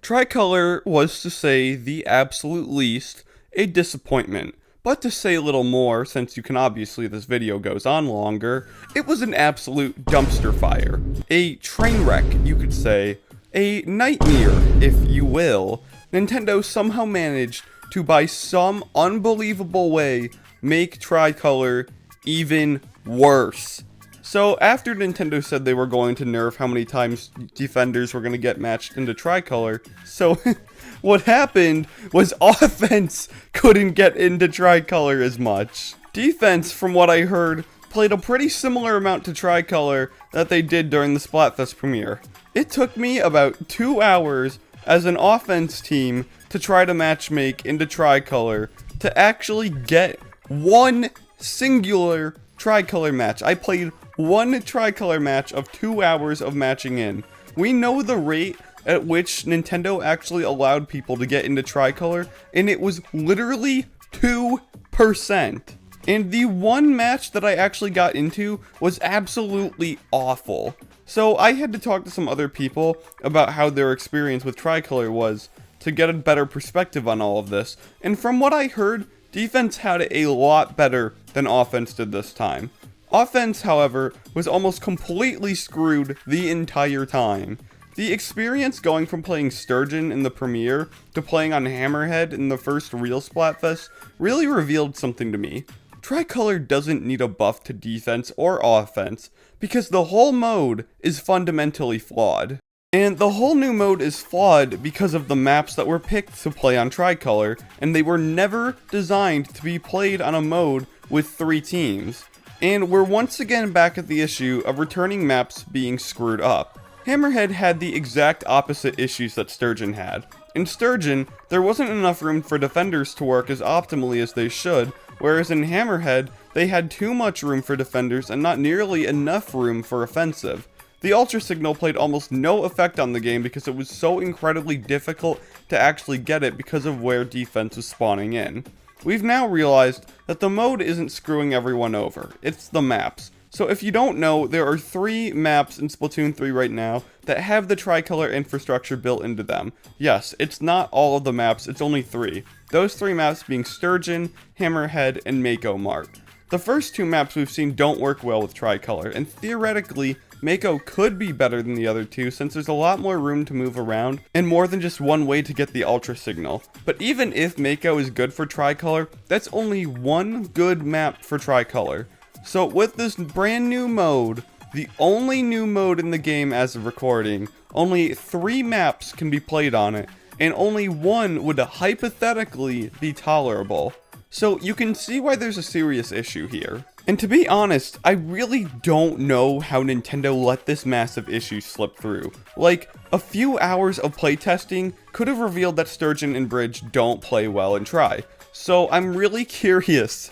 Tricolor was, to say the absolute least, a disappointment. But to say a little more, since you can obviously this video goes on longer, it was an absolute dumpster fire. A train wreck, you could say. A nightmare, if you will. Nintendo somehow managed to, by some unbelievable way, make Tricolor even worse. So after Nintendo said they were going to nerf how many times defenders were going to get matched into Tricolor, so what happened was offense couldn't get into Tricolor as much. Defense, from what I heard, played a pretty similar amount to Tricolor that they did during the Splatfest premiere. It took me about 2 hours as an offense team to try to matchmake into Tricolor to actually get one singular Tricolor match. I played one Tricolor match of 2 hours of matching in. We know the rate at which Nintendo actually allowed people to get into Tricolor, and it was literally 2%. And the one match that I actually got into was absolutely awful. So I had to talk to some other people about how their experience with Tricolor was to get a better perspective on all of this. And from what I heard, defense had it a lot better than offense did this time. Offense, however, was almost completely screwed the entire time. The experience going from playing Sturgeon in the premiere to playing on Hammerhead in the first real Splatfest really revealed something to me. Tricolor doesn't need a buff to defense or offense because the whole mode is fundamentally flawed. And the whole new mode is flawed because of the maps that were picked to play on Tricolor, and they were never designed to be played on a mode with 3 teams. And we're once again back at the issue of returning maps being screwed up. Hammerhead had the exact opposite issues that Sturgeon had. In Sturgeon, there wasn't enough room for defenders to work as optimally as they should, whereas in Hammerhead, they had too much room for defenders and not nearly enough room for offensive. The Ultra Signal played almost no effect on the game because it was so incredibly difficult to actually get it because of where defense was spawning in. We've now realized that the mode isn't screwing everyone over, it's the maps. So if you don't know, there are 3 maps in Splatoon 3 right now that have the Tricolor infrastructure built into them. Yes, it's not all of the maps, it's only 3. Those 3 maps being Sturgeon, Hammerhead, and Mako Mart. The first 2 maps we've seen don't work well with Tricolor, and theoretically, Mako could be better than the other 2 since there's a lot more room to move around and more than just one way to get the Ultra Signal. But even if Mako is good for Tricolor, that's only one good map for Tricolor. So with this brand new mode, the only new mode in the game as of recording, only 3 maps can be played on it, and only one would hypothetically be tolerable. So you can see why there's a serious issue here. And to be honest, I really don't know how Nintendo let this massive issue slip through. Like, a few hours of playtesting could have revealed that Sturgeon and Bridge don't play well in Tri. So I'm really curious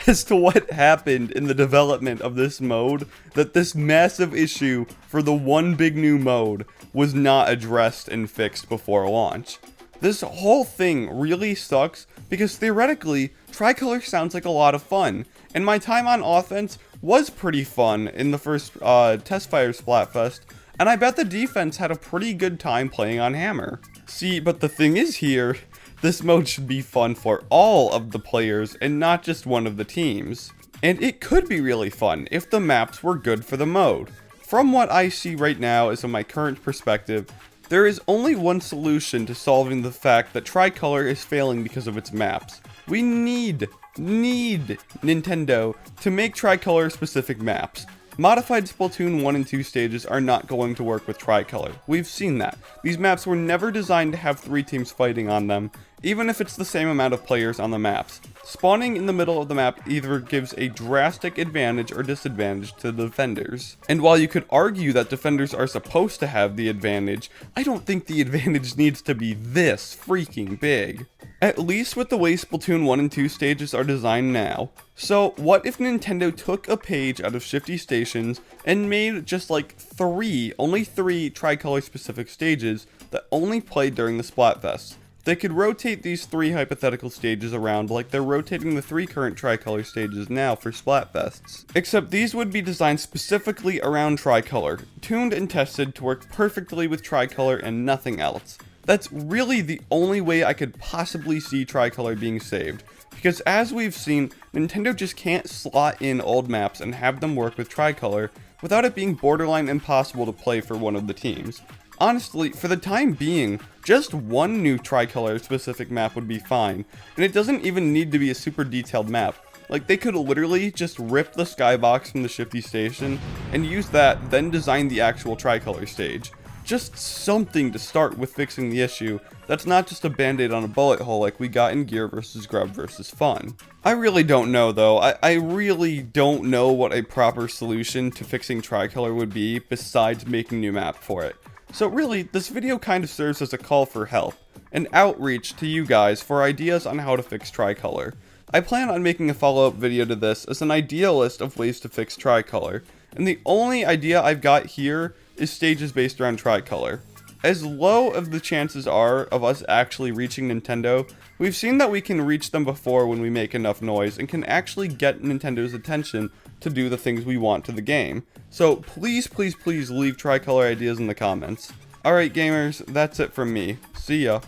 as to what happened in the development of this mode, that this massive issue for the one big new mode was not addressed and fixed before launch. This whole thing really sucks because theoretically, Tricolor sounds like a lot of fun, and my time on offense was pretty fun in the first Testfire Splatfest, and I bet the defense had a pretty good time playing on Hammer. See, but the thing is here, this mode should be fun for all of the players and not just one of the teams. And it could be really fun if the maps were good for the mode. From what I see right now as of my current perspective, there is only one solution to solving the fact that Tricolor is failing because of its maps. We need Nintendo to make Tricolor specific maps. Modified Splatoon 1 and 2 stages are not going to work with Tricolor. We've seen that. These maps were never designed to have 3 teams fighting on them, even if it's the same amount of players on the maps. Spawning in the middle of the map either gives a drastic advantage or disadvantage to the defenders. And while you could argue that defenders are supposed to have the advantage, I don't think the advantage needs to be this freaking big. At least with the way Splatoon 1 and 2 stages are designed now. So what if Nintendo took a page out of Shifty Stations and made just like only 3 Tricolor specific stages that only played during the Splatfest? They could rotate these 3 hypothetical stages around like they're rotating the 3 current Tricolor stages now for Splatfests. Except these would be designed specifically around Tricolor, tuned and tested to work perfectly with Tricolor and nothing else. That's really the only way I could possibly see Tricolor being saved, because as we've seen, Nintendo just can't slot in old maps and have them work with Tricolor without it being borderline impossible to play for one of the teams. Honestly, for the time being, just one new Tricolor specific map would be fine, and it doesn't even need to be a super detailed map. Like, they could literally just rip the skybox from the Shifty Station and use that, then design the actual Tricolor stage. Just something to start with fixing the issue that's not just a band-aid on a bullet hole like we got in Gear vs. Grub vs. Fun. I really don't know though, I really don't know what a proper solution to fixing Tricolor would be besides making a new map for it. So really, this video kind of serves as a call for help, an outreach to you guys for ideas on how to fix Tricolor. I plan on making a follow-up video to this as an idea list of ways to fix Tricolor, and the only idea I've got here is stages based around Tricolor. As low as the chances are of us actually reaching Nintendo, we've seen that we can reach them before when we make enough noise and can actually get Nintendo's attention to do the things we want to the game. So please, please, please leave Tricolor ideas in the comments. Alright gamers, that's it from me. See ya.